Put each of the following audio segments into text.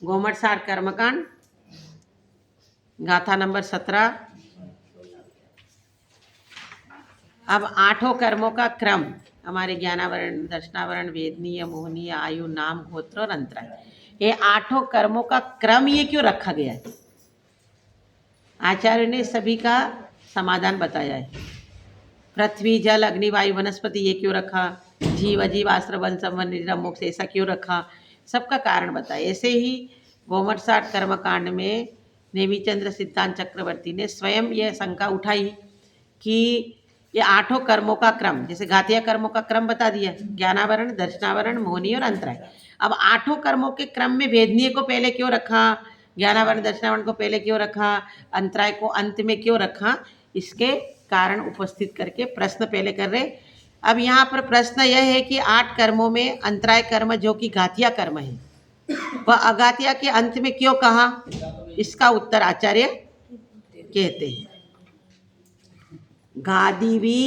गोमटसार कर्मकांड गाथा नंबर 17। अब 8 कर्मों का क्रम हमारे ज्ञानावरण, दर्शनावरण, वेदनीय, मोहनीय, आयु, नाम, गोत्र और अंतराय, ये 8 कर्मों का क्रम ये क्यों रखा गया है? आचार्य ने सभी का समाधान बताया है। पृथ्वी, जल, अग्नि, वायु, वनस्पति ये क्यों रखा? जीव, अजीव, आश्रय, वन, संवन, निद्रा, मोक्ष ऐसा क्यों रखा? सबका कारण बताया। ऐसे ही गोमटसार कर्मकांड में नेमिचंद्र सिद्धांत चक्रवर्ती ने स्वयं यह शंका उठाई कि ये 8 कर्मों का क्रम, जैसे घातिया कर्मों का क्रम बता दिया, ज्ञानावरण, दर्शनावरण, मोहनीय और अंतराय। अब 8 कर्मों के क्रम में वेदनीय को पहले क्यों रखा, ज्ञानावरण दर्शनावरण को पहले क्यों रखा, अंतराय को अंत में क्यों रखा? इसके कारण उपस्थित करके प्रश्न पहले कर रहे। अब यहाँ पर प्रश्न यह है कि 8 कर्मों में अंतराय कर्म जो कि घातिया कर्म है, वह अघातिया के अंत में क्यों कहा? इसका उत्तर आचार्य कहते हैं, गादिवी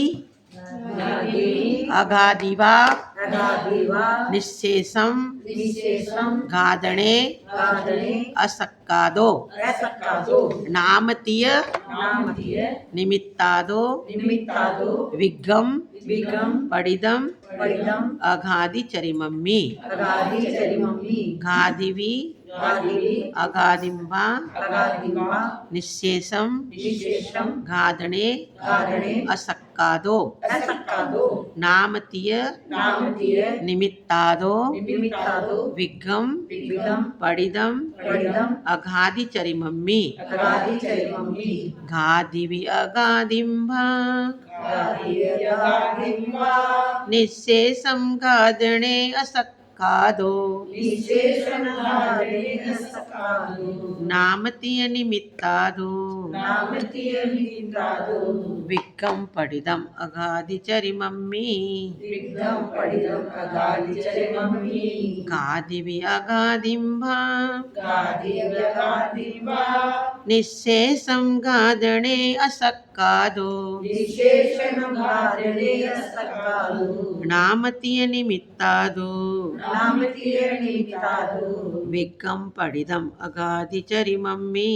अगादिवा निश्शेषम गादणे असक्कादो नामतीय निमित्तादो विग्गम पडिदम अगाधि चरिमम्मी गादिवी अगादिम्बा निश्शेषम गादणे असक्कादो नामतीय निमित्तादो विग्गम पडिदम अगाधि चरिमम्मी गादिवी अगादिम्बा निश्शेषम गादणे असक्कादो नामतीय निमित्तादो विग्गम पडिदम अगाधि चरिमम्मी गादिवी अगादिम्बा निश्शेषम गादणे असक्कादो नामतीय निमित्तादो विग्गम पडिदम अगाधि चरिमम्मी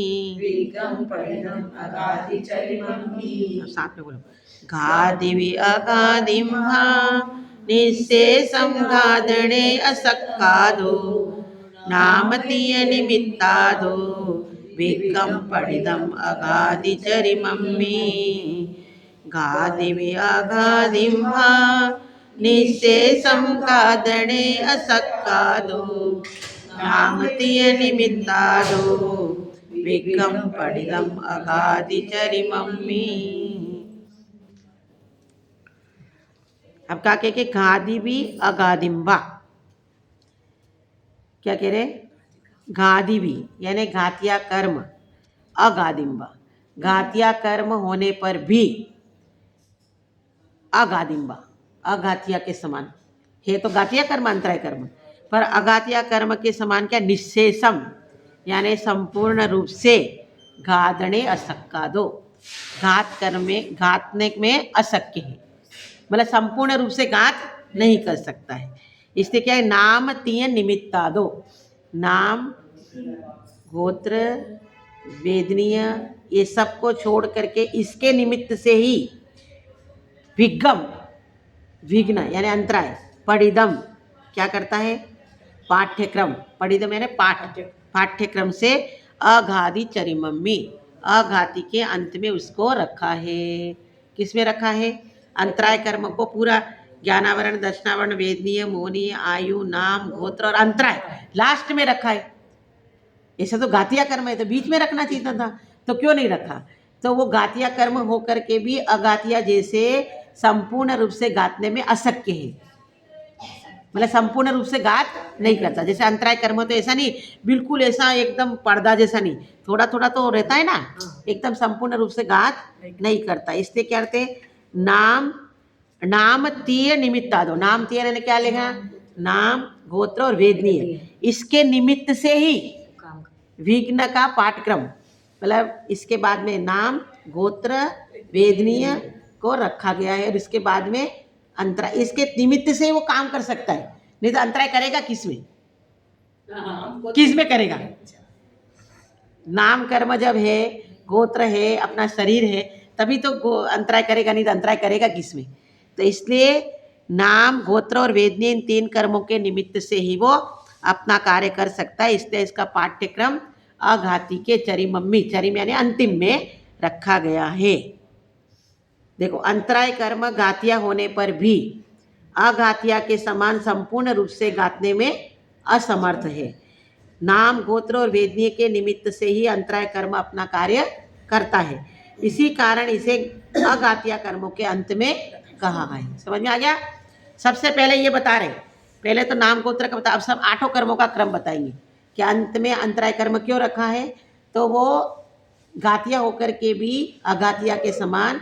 साथ में बोलो, गादिवी अगादिम्बा निश्शेषम गादणे असक्कादो नामतीय निमित्तादो विग्गम पडिदम अगाधि चरिमम्मी गादिवी अगादिम्बा निश्शेषम गादणे असक्कादो नामतीय निमित्तादो विग्गम पडिदम अगाधि चरिमम्मी। अब क्या कह के गादिवी अगादिम्बा, क्या कह रहे? गादिवी यानी घातिया कर्म, अगादिम्बा घातिया कर्म होने पर भी अगादिम्बा अघातिया के समान है। तो घातिया कर्म अंतराय कर्म, पर अघातिया कर्म के समान क्या? निश्शेषम यानी संपूर्ण रूप से गादणे असक्कादो, घात कर्म में घातने में अशक्य है, मतलब संपूर्ण रूप से घात नहीं कर सकता है। इसलिए क्या है? नाम तीय निमित्तादो, नाम, गोत्र, वेदनीय ये सब को छोड़ करके इसके निमित्त से ही विग्गम, विघ्न यानी अंतराय, पडिदम क्या करता है? पाठ्यक्रम, पडिदम यानी पाठ, पाठ्यक्रम से अगाधि चरिमम्मी अघाति के अंत में उसको रखा है। किस में रखा है? अंतराय कर्म को पूरा ज्ञानावरण, दर्शनावरण, वेदनीय, मोहनीय, आयु, नाम, गोत्र और अंतराय लास्ट में रखा है। ऐसा तो घातिया कर्म है तो बीच में रखना चाहिए था, तो क्यों नहीं रखा? तो वो घातिया कर्म होकर के भी अघातिया जैसे संपूर्ण रूप से घातने में अशक्य है, मतलब संपूर्ण रूप से घात नहीं करता। जैसे अंतराय कर्म तो ऐसा नहीं, बिल्कुल ऐसा एकदम पर्दा जैसा नहीं, थोड़ा थोड़ा तो रहता है ना, एकदम संपूर्ण रूप से घात नहीं करता। इसलिए क्या करते? नाम, नाम तीय निमित्तादो, नाम तीय ने क्या लेगा? नाम, गोत्र और वेदनीय, इसके निमित्त से ही विघ्न का पाठक्रम, मतलब इसके बाद में नाम, गोत्र, वेदनीय को रखा गया है और इसके बाद में अंतराय, इसके निमित्त से वो काम कर सकता है, नहीं तो अंतराय करेगा किस में? किस में करेगा? नाम कर्म जब है, गोत्र है, अपना शरीर है, तभी तो अंतराय करेगा, नहीं तो अंतराय करेगा किस में? तो इसलिए नाम, गोत्र और वेदनीय इन 3 कर्मों के निमित्त से ही वो अपना कार्य कर सकता है। इसलिए इसका पाठ्यक्रम अघाती के चरिम यानी अंतिम में रखा गया है। देखो, अंतराय कर्म घातिया होने पर भी अघातिया के समान संपूर्ण रूप से घातने में असमर्थ है। नाम, गोत्र और वेदनीय के निमित्त से ही अंतराय कर्म अपना कार्य करता है। इसी कारण इसे अघातिया कर्मों के अंत में कहा है। समझ में आ गया? सबसे पहले ये बता रहे, पहले तो नाम, गोत्र का बता, अब सब 8 कर्मों का क्रम बताएंगे कि अंत में अंतराय कर्म क्यों रखा है। तो वो घातिया होकर के भी अघातिया के समान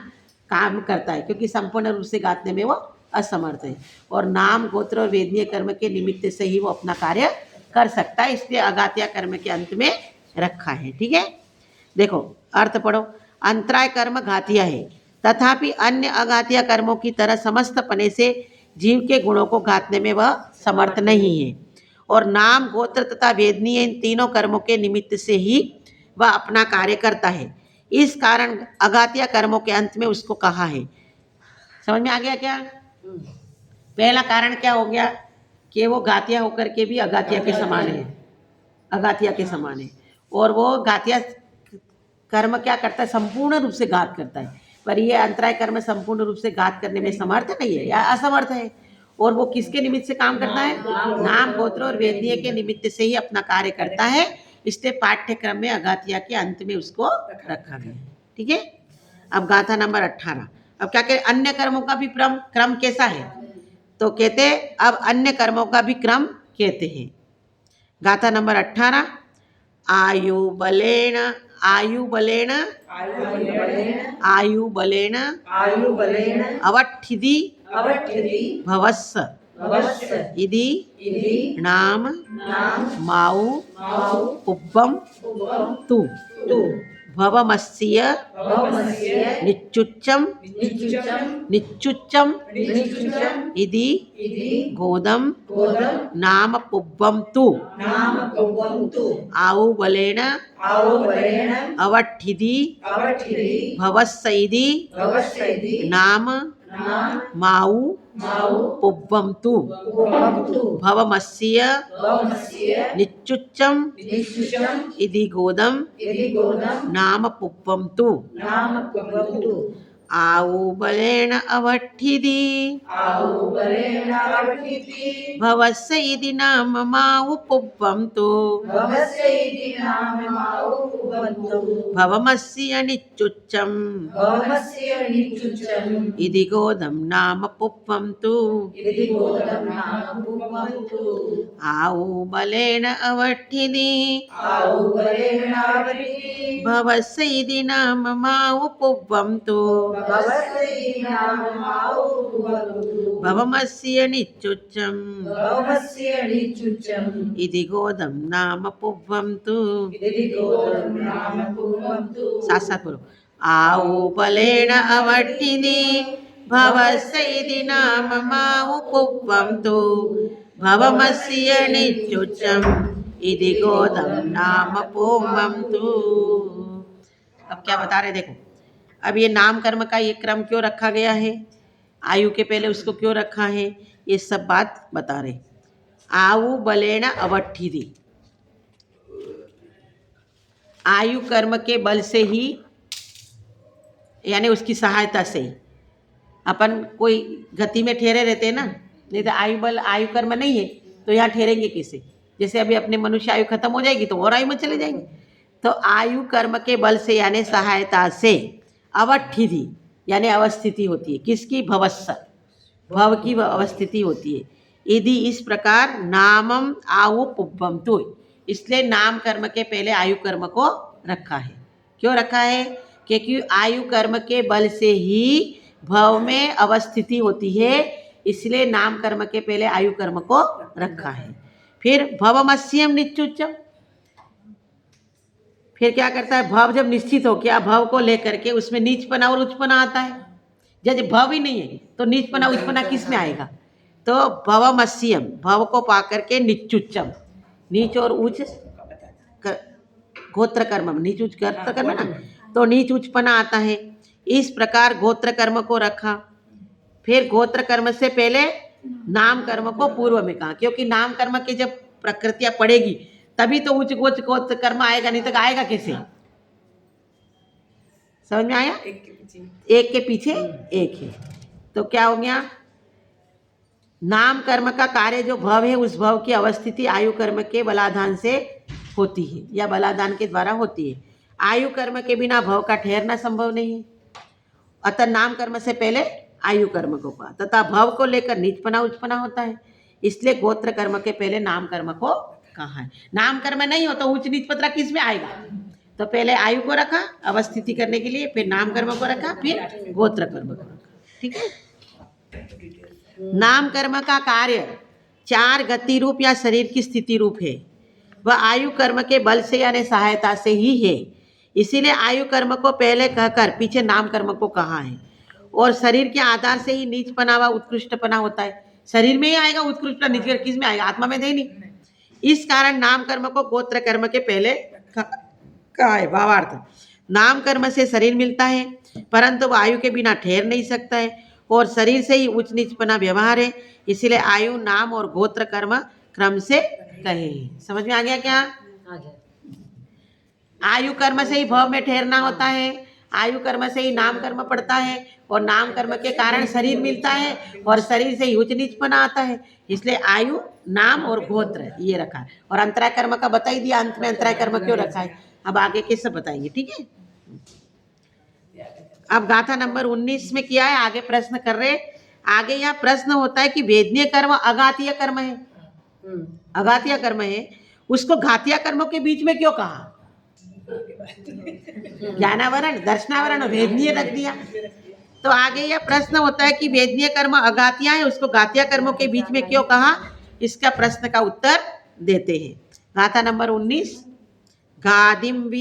काम करता है, क्योंकि संपूर्ण रूप से घातने में वो असमर्थ है। और नाम, गोत्र और वेदनीय कर्म के निमित्त से ही वो अपना कार्य कर सकता है, इसलिए अघातिया कर्म के अंत में रखा है। ठीक है, देखो अर्थ पढ़ो। अंतराय कर्म घातिया है, तथापि अन्य अघातिया कर्मों की तरह समस्त पने से जीव के गुणों को घातने में वह समर्थ नहीं है। और नाम, गोत्र तथा वेदनीय इन तीनों कर्मों के निमित्त से ही वह अपना कार्य करता है। इस कारण अघातिया कर्मों के अंत में उसको कहा है। समझ में आ गया क्या? पहला कारण क्या हो गया कि वो घातिया होकर के भी अघातिया के समान है, अघातिया के समान है। और वो घातिया कर्म क्या करता है? संपूर्ण रूप से घात करता है। पर ये अंतराय कर्म संपूर्ण रूप से घात करने में समर्थ नहीं है या असमर्थ है। और वो किसके निमित्त से काम करता है? नाम, गोत्र और वेदनीय के निमित्त से ही अपना कार्य करता है। इसलिए पाठ्यक्रम में अघातिया के अंत में उसको रखा गया। ठीक है, अब गाथा नंबर 18। अब क्या कहते? अन्य कर्मों का भी क्रम कैसा है? तो कहते अब अन्य कर्मों का भी क्रम कहते हैं। गाथा नंबर 18। आयु बलेन अवठिदि भवस्स इति नाम माउ पुब्बम तु भवमस्य निच्चुच्चम इति गोदम नाम पुब्बम तु आउ बलेन अवठिदि भवस्स इति नाम माउ पुब्बम तु भवमस्य निच्चुच्चम इति गोदम नाम पुब्बम तु आउ बलेन अवठिदि भवस्स इति नाम माउ पुब्बम तु भवमस्य निच्चुच्चम इति गोदम नाम पुब्बम तु आउ बलेन अवठिदि भवस्स इति नाम माउ पुब्बम तु भवमस्य निच्चुच्चम इति गोदम नाम पुब्बम तु। साथ साथ बोलो। आउ बलेन अवठिदि भवस्स इति नाम माउ पुब्बम तु भवमस्य निच्चुच्चम इति गोदम नाम पुब्बम तु। अब क्या बता रहे? देखो, अब ये नाम कर्म का ये क्रम क्यों रखा गया है, आयु के पहले उसको क्यों रखा है, ये सब बात बता रहे। आयु बलेन अवठिदि, आयु कर्म के बल से ही यानी उसकी सहायता से ही अपन कोई गति में ठहरे रहते हैं ना, नहीं तो आयु बल आयु कर्म नहीं है तो यहाँ ठहरेंगे कैसे? जैसे अभी अपने मनुष्य आयु खत्म हो जाएगी तो और आयु में चले जाएंगे। तो आयु कर्म के बल से यानी सहायता से अवठिधि यानी अवस्थिति होती है। किसकी? भवस्स, भव की अवस्थिति होती है। यदि इस प्रकार नामम आउ पुब्बम तु, इसलिए नाम कर्म के पहले आयु कर्म को रखा है। क्यों रखा है? क्योंकि आयु कर्म के बल से ही भव में अवस्थिति होती है, इसलिए नाम कर्म के पहले आयु कर्म को रखा है। फिर भवमस्यम निच्चुच्चम, फिर क्या करता है? भव जब निश्चित हो गया, भव को लेकर के उसमें नीचपना और उच्चपना आता है। जब भव ही नहीं है तो नीचपना उच्चपना किस में आएगा? तो भवमस्यम, भव को पा करके निच्चुच्चम नीच और ऊंच गोत्र कर्म, नीच ऊंच गोत्र कर्म ना, तो नीच ऊंचपना आता है। इस प्रकार गोत्र कर्म को रखा। फिर गोत्र कर्म से पहले नाम कर्म को पूर्व में कहा, क्योंकि नाम कर्म की जब प्रकृतियां पड़ेगी तभी तो उच्च गोत्र गोत्र कर्म आएगा, नहीं तो आएगा कैसे? समझ में आया? एक के पीछे एक है। तो क्या हो गया? नाम कर्म का कार्य जो भव है, उस भव की अवस्थिति आयु कर्म के बलाधान से होती है या बलादान के द्वारा होती है। आयु कर्म के बिना भव का ठहरना संभव नहीं है। अतः नाम कर्म से पहले आयु कर्म को कहा, तथा भव को लेकर नीचपना उच्चपना होता है, इसलिए गोत्र कर्म के पहले नाम कर्म को कहा है। नाम कर्म नहीं हो तो उच्च नीच पत्र किस में आएगा? तो पहले आयु को रखा अवस्थिति करने के लिए, फिर नाम कर्म को रखा, फिर गोत्र कर्म को रखा। ठीक है। नाम कर्म का कार्य 4 गति रूप या शरीर की स्थिति रूप है। वह आयु कर्म के बल से यानी सहायता से ही है। इसीलिए आयु कर्म को पहले कहकर पीछे नाम कर्म को कहा है। और शरीर के आधार से ही नीचपना व उत्कृष्टपना होता है। शरीर में ही आएगा उत्कृष्ट, नीच किस में आएगा? आत्मा में दे नहीं। इस कारण नाम कर्म को गोत्र कर्म के पहले कहा है। भावार्थ, नाम कर्म से शरीर मिलता है, परंतु वह आयु के बिना ठहर नहीं सकता है, और शरीर से ही उच्च नीचपना व्यवहार है। इसीलिए आयु, नाम और गोत्र कर्म क्रम से कहे। समझ में आ गया क्या? आयु कर्म से ही भव में ठहरना होता है, आयु कर्म से ही नाम कर्म पड़ता है, और नाम कर्म के कारण शरीर मिलता है, और शरीर से ही उच्च नीचपना आता है। इसलिए आयु, नाम और गोत्र ये रखा है। और अंतराय कर्म का बता ही दिया, अंत में अंतराय कर्म क्यों रखा है। अब आगे के सब बताएंगे। ठीक है। अब गाथा नंबर 19 में किया है, आगे प्रश्न कर रहे। आगे यहाँ प्रश्न होता है कि वेदनीय कर्म अघातीय कर्म है, अघातीय कर्म है, उसको घातीय कर्मों के बीच में क्यों कहा? ज्ञानावरण, दर्शनावरण और वेदनीय रख दिया। तो आगे यह प्रश्न होता है कि वेदनीय कर्म अघातीय है, उसको घातीय कर्मों के बीच में क्यों कहा? इसका प्रश्न का उत्तर देते हैं। गाथा नंबर 19। गादिम्ब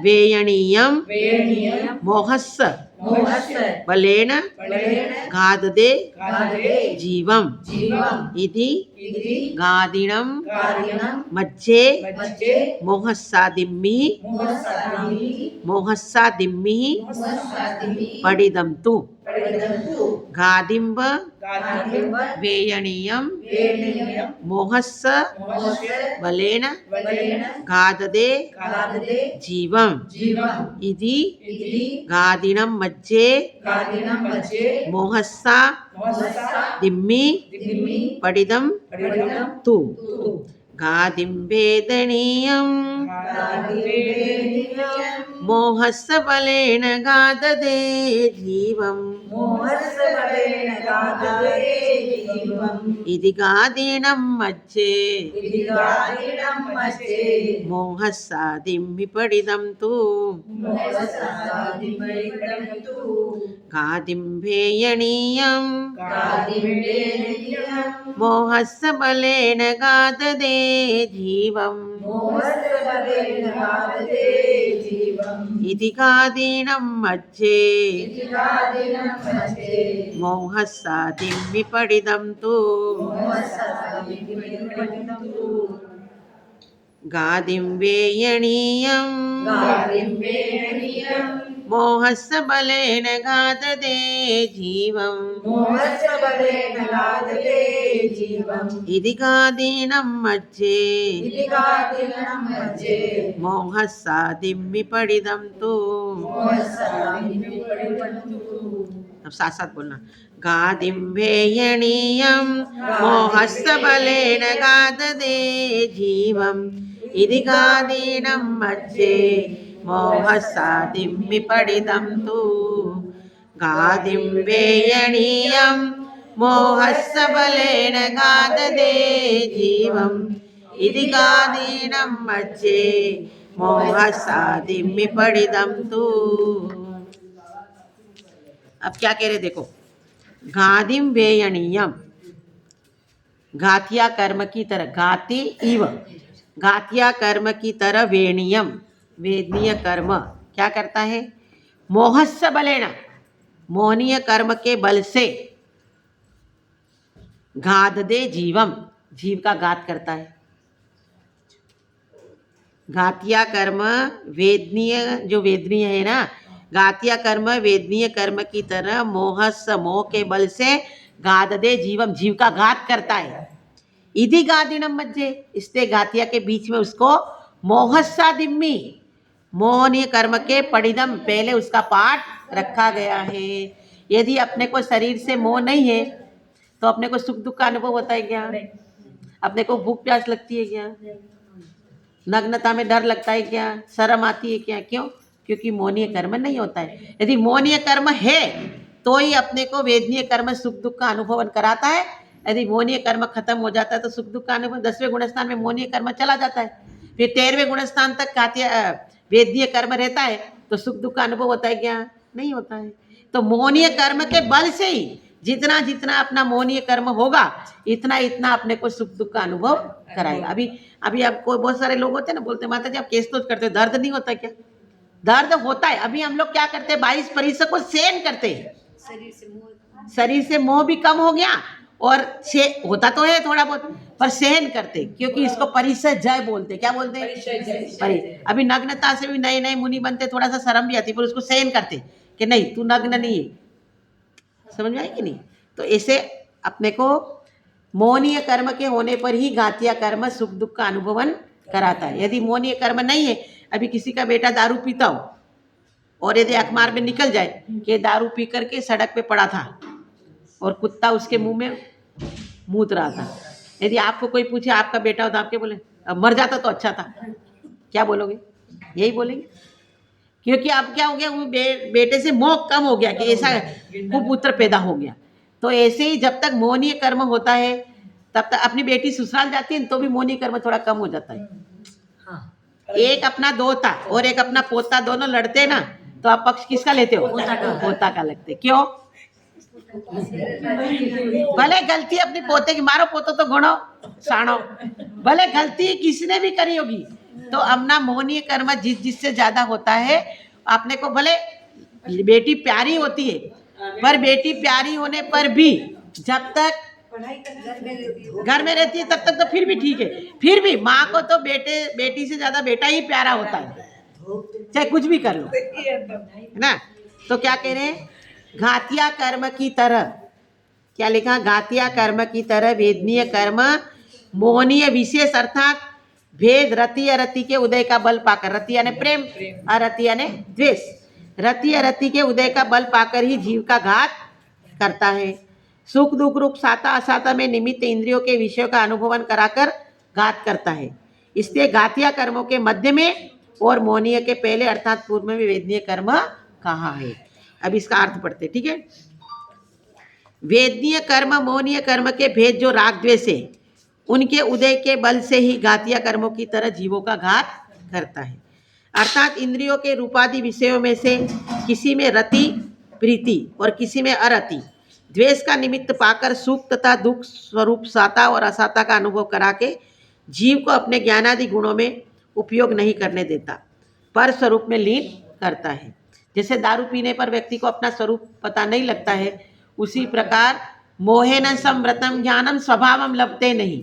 वेयणीयम मोहस्स बलेन गाददे जीवम इति गादिनं मज्जे मोहस्सादिम्मिः पडिदं तु। गादिम्ब वेयणीयम मोहस्स बलेन गाददे जीवम इति गादिनं मज्जे मोहस्सा दिम्मि पडिदं तु। गादिं वेदनीयं मोहस्स बलेन गाददे जीवम् इति गादिनं मज्जे मोहस्सादिम्मि पडिदं तु। गादिं वेयणीयं मोहस्स बलेन गाददे जीवम् इति गादिनं मज्जे मोहस्सादिम्मि पडिदं तु। गादिं वेयणीयं मोहस्स बलेन गाददे जीवम् इति गादिनं मज्जे मोहस्सादिम्मि पडिदं तु। अब साथ साथ बोलना। गादिं वेयणीयं मोहस्स बलेन गाददे जीवम् इति गादिनं मज्जे मोहस्सादिम्मि पडिदं तु। गादिं वेयणीयं मोहस्स बलेन गाददे जीवम् इति गादिनं मज्जे मोहस्सादिम्मि पडिदं तु। अब क्या कह रहे देखो। गादिं वेयणीयम, घातिया कर्म की तरह, घाति इव, घातिया कर्म की तरह वेणीयम, वेदनीय कर्म क्या करता है? मोहस्स बलेन, मोहनीय कर्म के बल से घातदे जीवम, जीव का घात करता है। घातिया कर्म वेदनीय, जो वेदनीय है ना, घातिया कर्म वेदनीय कर्म की तरह मोहस, मोह के बल से घातदे जीवम, जीव का घात करता है। इधि गादिनम मज्जे, इसलिए घातिया के बीच में उसको मोहस्सा दिम्मी, मोहनीय कर्म के पड़िदम, पहले उसका पाठ रखा गया है। यदि अपने को शरीर से मोह नहीं है तो अपने को सुख दुख का अनुभव होता है क्या? अपने को भूख प्यास लगती है क्या? नग्नता में डर लगता है क्या? शर्म आती है क्या? क्यों? क्योंकि मोहनीय कर्म नहीं होता है। यदि मोहनीय कर्म है तो ही अपने को वेदनीय कर्म सुख दुख का अनुभव कराता है। यदि मोहनीय कर्म खत्म हो जाता है तो सुख दुख का अनुभव 10वें गुणस्थान में मोहनीय कर्म चला जाता है। फिर 13वें गुणस्थान तक वेदनीय कर्म रहता है तो सुख दुख का अनुभव होता है क्या? नहीं होता है। तो मोहनीय कर्म के बल से ही जितना जितना अपना मोहनीय कर्म होगा इतना इतना अपने को सुख दुख का अनुभव कराएगा। अभी अभी आपको बहुत सारे लोग होते हैं ना, बोलते हैं माता जी आप केस तो करते, दर्द नहीं होता क्या? दर्द होता है। अभी हम लोग क्या करते हैं, 22% को सहन करते हैं। शरीर से मोह भी कम हो गया और से होता तो है थोड़ा बहुत, पर सहन करते, क्योंकि इसको परिसय जय बोलते। क्या बोलते हैं? अभी नग्नता से भी नए नए मुनि बनते, थोड़ा सा शर्म भी आती, पर उसको सहन करते कि नहीं तू नग्न नहीं है। समझ में आई कि नहीं? तो ऐसे अपने को मोहनीय कर्म के होने पर ही घातिया कर्म सुख दुख का अनुभवन कराता है। यदि मोहनीय कर्म नहीं है, अभी किसी का बेटा दारू पीता हो और यदि अखबार में निकल जाए कि दारू पी करके सड़क पे पड़ा था और कुत्ता उसके मुंह में मूत रहा था, यदि आपको कोई पूछे आपका बेटा हो तो आपके बोले अब मर जाता तो अच्छा था, क्या बोलोगे? यही बोलेंगे, क्योंकि अब क्या हो गया, वो बेटे से मोह कम हो गया कि ऐसा कुपुत्र पैदा हो गया। तो ऐसे ही जब तक मोहनीय कर्म होता है तब तक अपनी बेटी ससुराल जाती है तो भी मोहनीय कर्म थोड़ा कम हो जाता है। एक अपना दोता और एक अपना पोता दोनों लड़ते ना, तो आप पक्ष किसका लेते हो? पोता का लगते। क्यों? भले गलती अपनी पोते की, मारो पोतो तो घणो साणो, भले गलती किसने भी करी होगी, तो अपना मोहनीय कर्म जिससे ज्यादा होता है, अपने को भले बेटी प्यारी होती है, पर बेटी प्यारी होने पर भी जब तक घर में रहती है तब तक तो फिर भी ठीक है। फिर भी माँ को तो बेटी से ज्यादा बेटा ही प्यारा होता है, चाहे कुछ भी कर लो, है ना? तो क्या कह रहे हैं? घातिया कर्म की तरह, क्या लिखा? घातिया कर्म की तरह वेदनीय कर्म मोहनीय विशेष अर्थात भेद रति अरति के उदय का बल पाकर, रति यानी प्रेम, अरति यानी द्वेष, रति अरति के उदय का बल पाकर ही जीव का घात करता है। सुख दुख रूप साता असाता में निमित्त इंद्रियों के विषयों का अनुभवन कराकर घात करता है। इसलिए घातिया कर्मों के मध्य में और मोहनीय के पहले अर्थात पूर्व में वेदनीय कर्म कहा है। अब इसका अर्थ पढ़ते, ठीक है? वेदनीय कर्म मोहनीय कर्म के भेद जो राग द्वेष है, उनके उदय के बल से ही घातिया कर्मों की तरह जीवों का घात करता है। अर्थात इंद्रियों के रूपादि विषयों में से किसी में रति प्रीति और किसी में अरति द्वेष का निमित्त पाकर सुख तथा दुख स्वरूप साता और असाता का अनुभव करा के जीव को अपने ज्ञानादि गुणों में उपयोग नहीं करने देता, पर स्वरूप में लीन करता है। जैसे दारू पीने पर व्यक्ति को अपना स्वरूप पता नहीं लगता है, उसी प्रकार मोहेन संवृतम ज्ञानम स्वभावम लभते नहीं,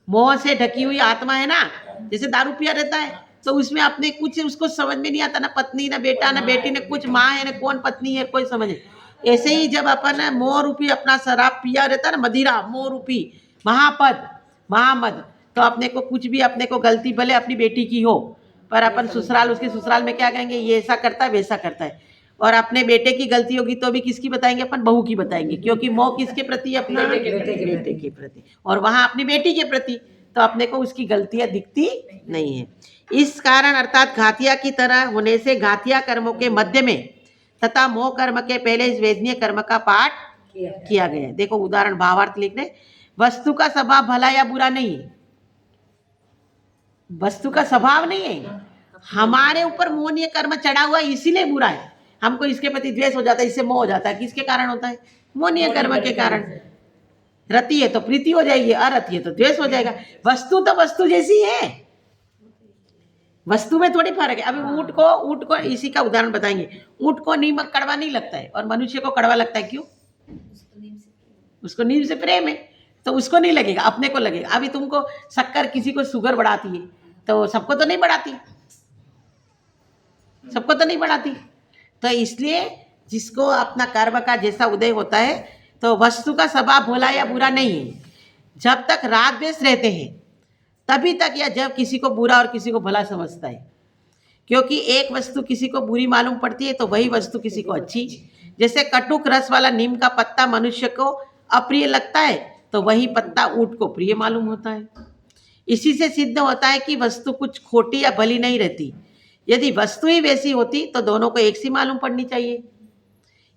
मोह से ढकी हुई आत्मा है ना, जैसे दारू पिया रहता है तो उसमें अपने कुछ उसको समझ में नहीं आता, ना पत्नी ना बेटा ना बेटी ना कुछ, माँ है ना कौन पत्नी है कोई समझ। ऐसे ही जब अपन मोह रूपी अपना शराब पिया रहता है ना, मदिरा मोह रूपी महापद महामद, तो अपने को कुछ भी, अपने को गलती भले अपनी बेटी की हो, पर अपन ससुराल, उसके ससुराल में क्या कहेंगे, ये ऐसा करता है वैसा करता है। और अपने बेटे की गलती होगी तो भी किसकी बताएंगे? अपन बहू की बताएंगे, क्योंकि मोह किसके प्रति? अपना बेटे के प्रति, और वहां अपनी बेटी के प्रति, तो अपने को उसकी गलतियां दिखती नहीं है। इस कारण अर्थात घातिया की तरह होने से घातिया कर्मों के मध्य में तथा मोह कर्म के पहले इस वेदनीय कर्म का पाठ किया गया है। देखो उदाहरण भावार्थ लिखने, वस्तु का स्वभाव भला या बुरा नहीं है, वस्तु का स्वभाव नहीं है, हमारे ऊपर मोहनीय कर्म चढ़ा हुआ है इसीलिए बुरा है। हमको इसके प्रति द्वेष हो जाता है, इससे मोह हो जाता है, किसके कारण होता है? मोहनीय कर्म के कारण। रति है तो प्रीति हो जाएगी, अरति है तो द्वेष हो जाएगा। वस्तु तो वस्तु जैसी है, वस्तु में थोड़ी फर्क है। अभी ऊंट को इसी का उदाहरण बताएंगे, ऊंट को नीमक कड़वा नहीं लगता है और मनुष्य को कड़वा लगता है, क्यों? उसको नीम से प्रेम है, तो उसको नहीं लगेगा, अपने को लगेगा। अभी तुमको शक्कर किसी को शुगर बढ़ाती है, तो सबको तो नहीं बढ़ाती, सबको तो नहीं बढ़ाती। तो इसलिए जिसको अपना कर्म का जैसा उदय होता है, तो वस्तु का स्वभाव भला या बुरा नहीं है। जब तक राग द्वेष रहते हैं तभी तक, या जब किसी को बुरा और किसी को भला समझता है, क्योंकि एक वस्तु किसी को बुरी मालूम पड़ती है तो वही वस्तु किसी को अच्छी। जैसे कटुक रस वाला नीम का पत्ता मनुष्य को अप्रिय लगता है, तो वही पत्ता ऊंट को प्रिय मालूम होता है। इसी से सिद्ध होता है कि वस्तु कुछ खोटी या भली नहीं रहती। यदि वस्तु ही वैसी होती तो दोनों को एक सी मालूम पड़नी चाहिए।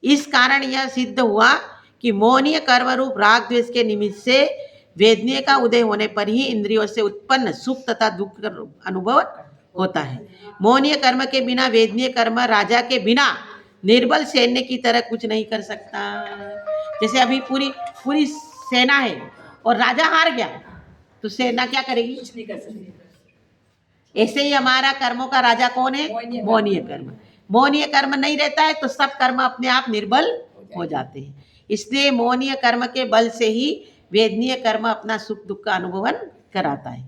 इस कारण यह सिद्ध हुआ कि मोहनीय कर्म रूप राग द्वेष के निमित्त से वेदनीय का उदय होने पर ही इंद्रियों से उत्पन्न सुख तथा दुख का अनुभव होता है। मोहनीय कर्म के बिना वेदनीय कर्म राजा के बिना निर्बल सैन्य की तरह कुछ नहीं कर सकता। जैसे अभी पूरी पूरी सेना है और राजा हार गया, तो सेना क्या करेगी? कुछ नहीं कर सकती। ऐसे ही हमारा कर्मों का राजा कौन है? मोहनीय कर्म। मोहनीय कर्म नहीं रहता है तो सब कर्म अपने आप निर्बल हो जाते हैं। इसलिए मोहनीय कर्म के बल से ही वेदनीय कर्म अपना सुख दुख का अनुभवन कराता है।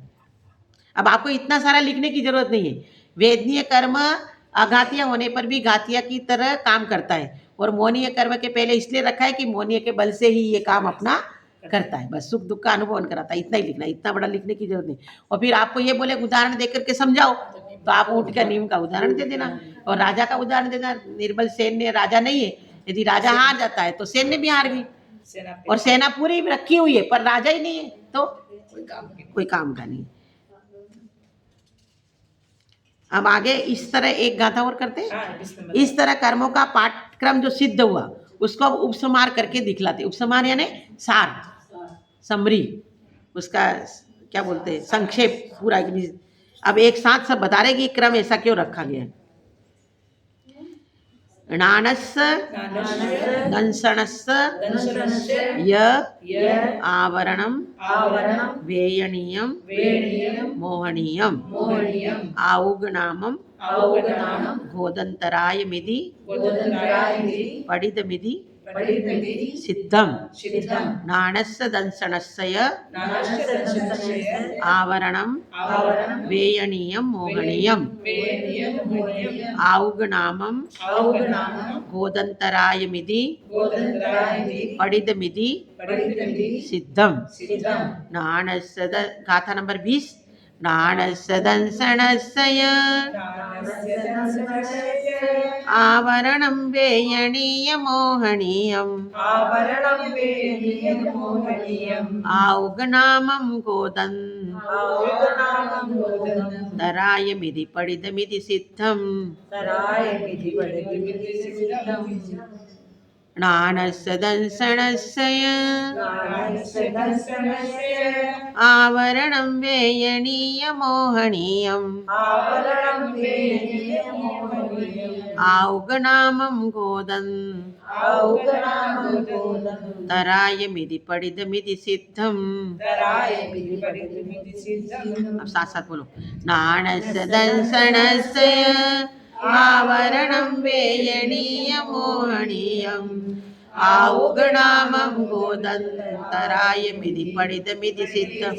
अब आपको इतना सारा लिखने की जरूरत नहीं है। वेदनीय कर्म अघातिया होने पर भी घातिया की तरह काम करता है, और मोहनीय कर्म के पहले इसलिए रखा है कि मोहनीय के बल से ही ये काम अपना करता है। बस सुख दुख का अनुभव कराता है, इतना ही लिखना, इतना बड़ा लिखने की जरूरत नहीं। और फिर आपको ये बोले उदाहरण दे करके समझाओ, तो आप ऊँट का नीम का उदाहरण दे देना और राजा का उदाहरण देना। निर्बल सैन्य राजा नहीं है, यदि राजा हार जाता है तो सैन्य भी हार गई, और सेना पूरी रखी हुई है पर राजा ही नहीं है, तो कोई काम का नहीं। अब आगे इस तरह एक गाथा और करते हैं। इस तरह कर्मों का पाठक्रम जो सिद्ध हुआ उसको अब उपसंहार करके दिखलाते। उपसंहार यानी सार, समरी, उसका क्या बोलते हैं, संक्षेप पूरा। अब एक साथ सब बता रहे कि क्रम ऐसा क्यों रखा गया है। णानस्य दंसनस्य य आवरणं वेयणीयं मोहनीयं आउगनामं गोदन्तरायमिति पठितमिति सिद्धं। नाणस्य दंसनस्य आवरणं वेयणीयं मोहनीयं आउगनामं गोदन्तरायमिति पठितमिति सिद्धं। नाणस्य गाथा नंबर 20। नाणस्य दंसनस्य आवरणं वेयणीयं मोहनीयं आउगनामं गोदन्तरायमिति पठितमिति सिद्धं। णानस्य दंसनस्य आवरणं वेयणीयं मोहनीयं आउगनामं गोदन्तरायमिति पठितमिति सिद्धं। अब साथ साथ बोलो। नाणस्य दंसनस्य आवरणं वेयणीयं मोहनीयं आउगनामं गोदन्तरायमिति पठितमिति सिद्धं।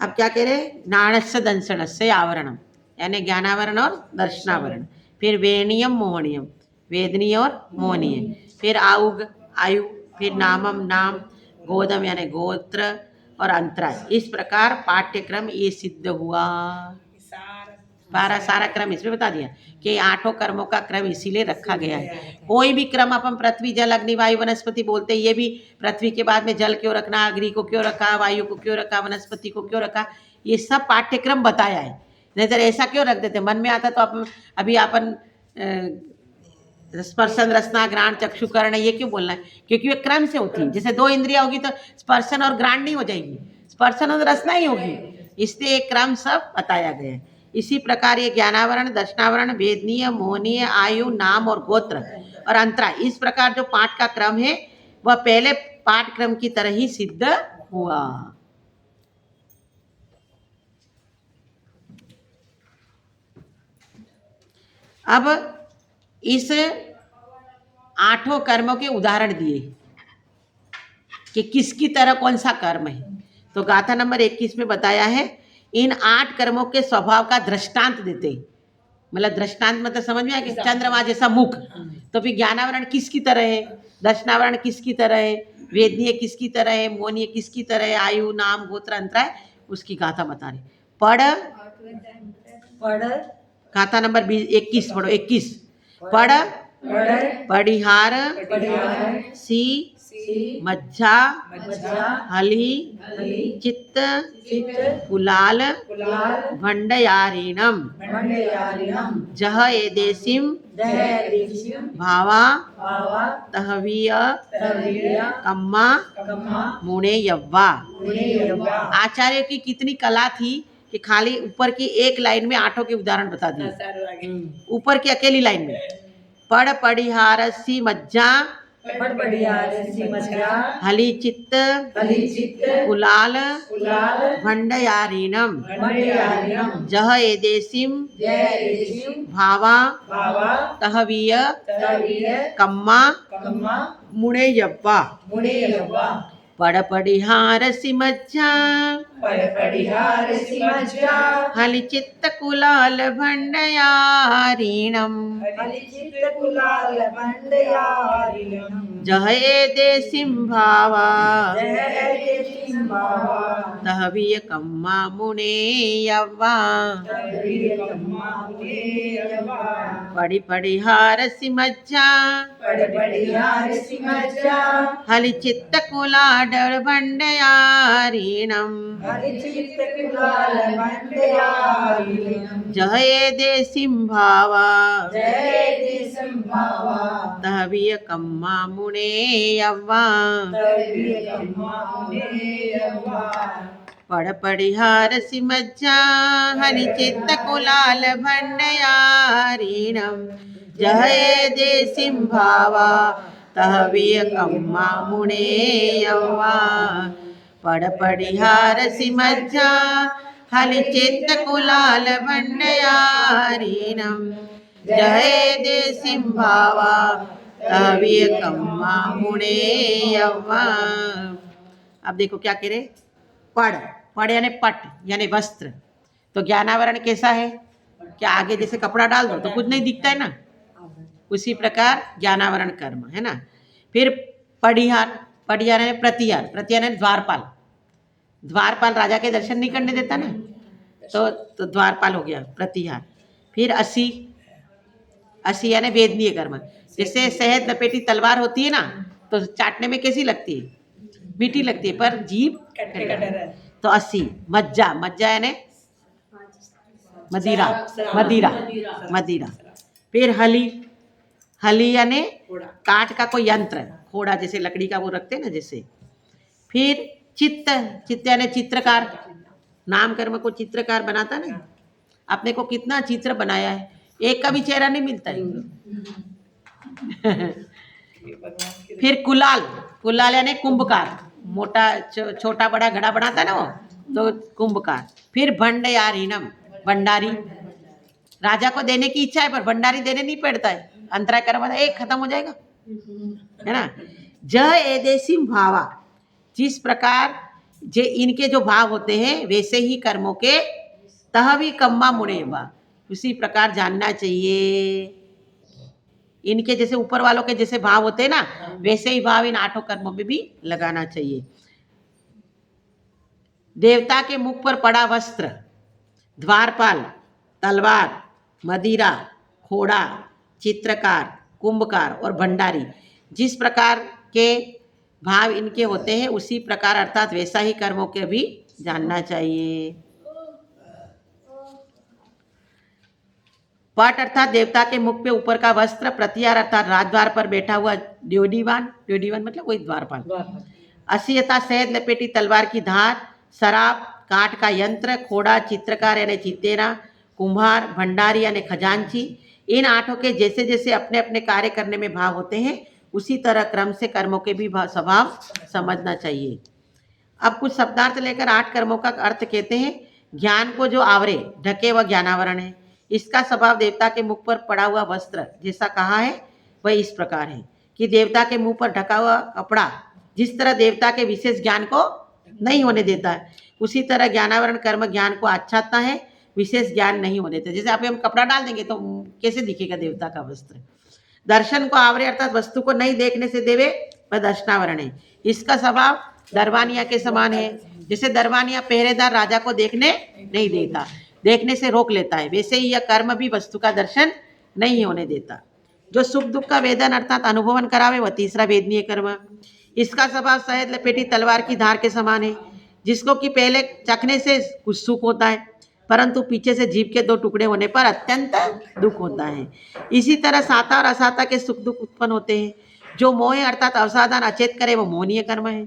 अब क्या कह रहे? नाणस्य दंसनस्य आवरणम यानी ज्ञानावरण और दर्शनावरण, फिर वेणीयम मोहनीयम वेदनीय और मोहनीय, फिर आउग आयु, फिर नामम नाम, गोदम यानी गोत्र और अंतराय। इस प्रकार पाठ्यक्रम ये सिद्ध हुआ। सारा क्रम इसमें बता दिया कि 8 कर्मों का क्रम इसीलिए रखा गया है। कोई भी क्रम अपन पृथ्वी जल अग्नि वायु वनस्पति बोलते हैं, ये भी पृथ्वी के बाद में जल क्यों रखना, अग्नि को क्यों रखा, वायु को क्यों रखा, वनस्पति को क्यों रखा, ये सब पाठ्यक्रम बताया है। नहीं तो ऐसा क्यों रख देते, मन में आता तो अपन अभी अपन स्पर्शन रसना घ्राण चक्षु कर्ण ये क्यों बोलना है, क्योंकि वे क्रम से होती है। जैसे 2 इंद्रियां होगी तो स्पर्शन और घ्राण नहीं हो जाएगी, स्पर्शन और रसना ही होगी, इसलिए एक क्रम सब बताया गया है। इसी प्रकार ये ज्ञानावरण दर्शनावरण वेदनीय मोहनीय आयु नाम और गोत्र और अंतराय, इस प्रकार जो पाठ का क्रम है वह पहले पाठक्रम की तरह ही सिद्ध हुआ। अब इस आठों कर्मों के उदाहरण दिए कि किसकी तरह कौन सा कर्म है। तो गाथा नंबर 21 में बताया है इन 8 कर्मों के स्वभाव का दृष्टांत देते, मतलब दृष्टांत मतलब समझ में आया कि चंद्रमा जैसा मुख, तो फिर ज्ञानावरण किसकी तरह है, दर्शनावरण किसकी तरह है, वेदनीय किसकी तरह है, मोनीय किसकी तरह है, आयु नाम गोत्र अंतराय उसकी गाथा बता रहे। पढ़ गाथा नंबर 21 पढ़ो। 21 पढ़ पढ़िहार सी मज्झा हली चित्त कुलाल भंडयारिणम जह एदेसिम भावा तहवीय कम्मा मुणे यव्वा। आचार्य की कितनी कला थी कि खाली ऊपर की एक लाइन में आठों के उदाहरण बता दिए, ऊपर की अकेली लाइन में। पढ़ पढ़िहारसी मज्जा हली चित्त कुलाल भंडयारिणम जह एदेसिम भावा तहवीय कम्मा मुणे यव्वा। पढ़ पढ़िहारसी मज्जा हली चित्त कुलाल भंडयारिणम जह एदेसिम भावा तहवीय कम्मा मुणे यव्वा। पढ़ी पढ़िहारसी मज्जा हली चित्त कुलाल भंडयारिणम जह एदेसिम भावा तहवीय कम्मा मुणे यव्वा। पढ़ पढ़िहारसी मज्जा हली चित्त कुलाल भंडयारिणम जह एदेसिम भावा तहवीय कम्मा मुणे यव्वा। पढ़ पढ़िहारसी मज्जा हली चित्त कुलाल भंडयारिणम जह एदेसिम भावा तहवीय कम्मा मुणे यव्वा। अब देखो क्या कह रहे, पढ़ पढ़ यानी पट यानी वस्त्र। तो ज्ञानावरण कैसा है, क्या आगे जैसे कपड़ा डाल दो तो कुछ नहीं दिखता है ना, उसी प्रकार ज्ञानावरण कर्म है ना। फिर पढ़िहार, पढ़िहार यानी प्रतिहार, प्रतिहार यानी द्वारपाल। द्वारपाल राजा के दर्शन नहीं करने देता ना, तो द्वारपाल हो गया प्रतिहार। फिर असी, असी यानी वेदनीय कर्म। जैसे शहद लपेटी तलवार होती है ना, तो चाटने में कैसी लगती है, मीठी लगती है, पर जीभ तो असी। मज्जा, मज्जा यानी मदिरा, मदिरा मदिरा। फिर हली, हली यानी काठ का कोई यंत्र, खोड़ा जैसे लकड़ी का वो रखते हैं ना जैसे। फिर चित्त, चित्त यानी चित्रकार, नाम कर्म को चित्रकार बनाता ना, अपने को कितना चित्र बनाया है, एक का भी चेहरा नहीं मिलता है। फिर कुलाल, कुलाल यानी कुंभकार, मोटा छोटा बड़ा घड़ा बनाता है ना वो, तो कुंभकार। फिर भंडयारिणम, भंडारी, राजा को देने की इच्छा है पर भंडारी देने नहीं पड़ता है, अंतराय कर्म एक खत्म हो जाएगा है ना। जह एदेसिम भावा, जिस प्रकार जे इनके जो भाव होते हैं वैसे ही कर्मों के तहवी कम्मा मुड़ेवा, उसी प्रकार जानना चाहिए। इनके जैसे ऊपर वालों के जैसे भाव होते हैं ना, वैसे ही भाव इन आठों कर्मों में भी लगाना चाहिए। देवता के मुख पर पड़ा वस्त्र, द्वारपाल, तलवार, मदिरा, खोड़ा, चित्रकार, कुंभकार और भंडारी, जिस प्रकार के भाव इनके होते हैं उसी प्रकार अर्थात वैसा ही कर्मों के भी जानना चाहिए। पट अर्थात देवता के मुख पे ऊपर का वस्त्र, प्रतिहार अर्थात राजद्वार पर बैठा हुआ ड्योडीवान, ड्योडीवान मतलब वही द्वारपाल। असी अर्थात शहद लपेटी तलवार की धार, शराब, काठ का यंत्र, खोड़ा, चित्रकार यानी चितेरा, कुम्हार, भंडारी यानी खजांची। इन आठों के जैसे जैसे अपने अपने कार्य करने में भाव होते हैं उसी तरह क्रम से कर्मों के भी स्वभाव समझना चाहिए। अब कुछ शब्दार्थ लेकर 8 कर्मों का अर्थ कहते हैं। ज्ञान को जो आवरे ढके वह ज्ञानावरण है। इसका स्वभाव देवता के मुख पर पड़ा हुआ वस्त्र जैसा कहा है वह इस प्रकार है। कि देवता के मुंह पर ढका हुआ कपड़ा जिस तरह देवता के विशेष ज्ञान को नहीं होने देता है, उसी तरह ज्ञानावरण कर्म ज्ञान को आच्छादता है, विशेष ज्ञान नहीं होने देता। जैसे आप हम कपड़ा डाल देंगे तो कैसे दिखेगा देवता का वस्त्र। दर्शन को आवरे अर्थात वस्तु को नहीं देखने से देवे वह दर्शनावरण है। इसका स्वभाव दरबानिया के समान है। जैसे दरबानिया पहरेदार राजा को देखने नहीं देता, देखने से रोक लेता है, वैसे ही यह कर्म भी वस्तु का दर्शन नहीं होने देता। जो सुख दुख का वेदन अर्थात अनुभवन करावे वह तीसरा वेदनीय कर्म। इसका स्वभाव शहद लपेटी तलवार की धार के समान है, जिसको कि पहले चखने से कुछ सुख होता है, परंतु पीछे से जीभ के दो टुकड़े होने पर अत्यंत दुख होता है। इसी तरह साता और असाता के सुख दुख उत्पन्न होते हैं। जो मोह अर्थात अवसाधान अचेत करे वो मोहनीय कर्म है।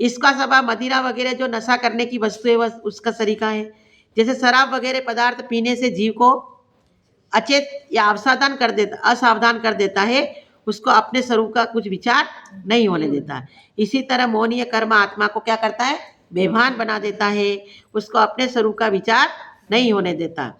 इसका स्वभाव मदिरा वगैरह जो नशा करने की वस्तु है वह उसका सरीका है। जैसे शराब वगैरह पदार्थ पीने से जीव को अचेत या अवसाधान कर देता, असावधान कर देता है, उसको अपने स्वरूप का कुछ विचार नहीं होने देता। इसी तरह मोहनीय कर्म आत्मा को क्या करता है, बेभान बना देता है, उसको अपने स्वरूप का विचार नहीं होने देता।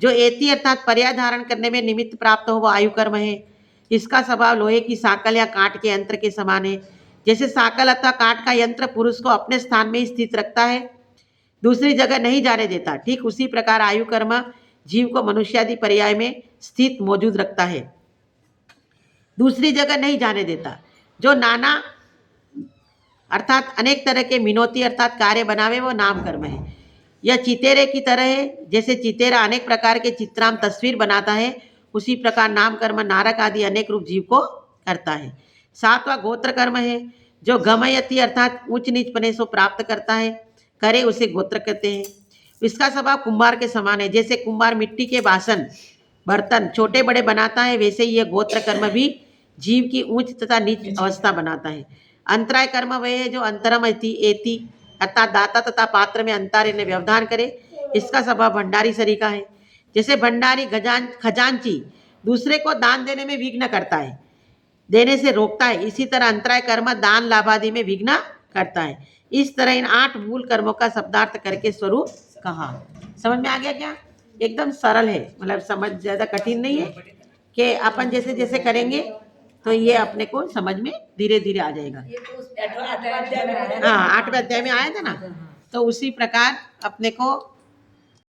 जो एति अर्थात पर्याय धारण करने में निमित्त प्राप्त हो वो आयु कर्म है। इसका स्वभाव लोहे की साकल या कांट के यंत्र के समान है। जैसे साकल अथवा कांट का यंत्र पुरुष को अपने स्थान में ही स्थित रखता है, दूसरी जगह नहीं जाने देता, ठीक उसी प्रकार आयु कर्म जीव को मनुष्यादि पर्याय में स्थित मौजूद रखता है, दूसरी जगह नहीं जाने देता। जो नाना अर्थात अनेक तरह के मिनोती अर्थात कार्य बनावे वो नाम कर्म है। यह चितेरे की तरह है। जैसे चितेरा अनेक प्रकार के चित्राम तस्वीर बनाता है, उसी प्रकार नाम कर्म नारक आदि अनेक रूप जीव को करता है। सातवां गोत्र कर्म है। जो गमयति अर्थात ऊंच नीच पने से प्राप्त करता है, करे उसे गोत्र कहते हैं। इसका स्वभाव कुम्हार के समान है। जैसे कुम्हार मिट्टी के बासन बर्तन छोटे बड़े बनाता है, वैसे ही यह गोत्र कर्म भी जीव की ऊंच तथा नीच अवस्था बनाता है। अंतराय कर्म वह है जो अंतरम एति अर्थात दाता तथा पात्र में अंतर ने व्यवधान करे। इसका स्वभाव भंडारी सरीका है। जैसे भंडारी खजांची दूसरे को दान देने में विघ्न करता है, देने से रोकता है, इसी तरह अंतराय कर्म दान लाभादि में विघ्न करता है। इस तरह इन 8 मूल कर्मों का शब्दार्थ करके स्वरूप कहा। समझ में आ गया क्या? एकदम सरल है, मतलब समझ ज़्यादा कठिन नहीं है कि अपन जैसे जैसे करेंगे तो ये अपने को समझ में धीरे धीरे आ जाएगा। हाँ, 8वें अध्याय में आया था ना, तो उसी प्रकार अपने को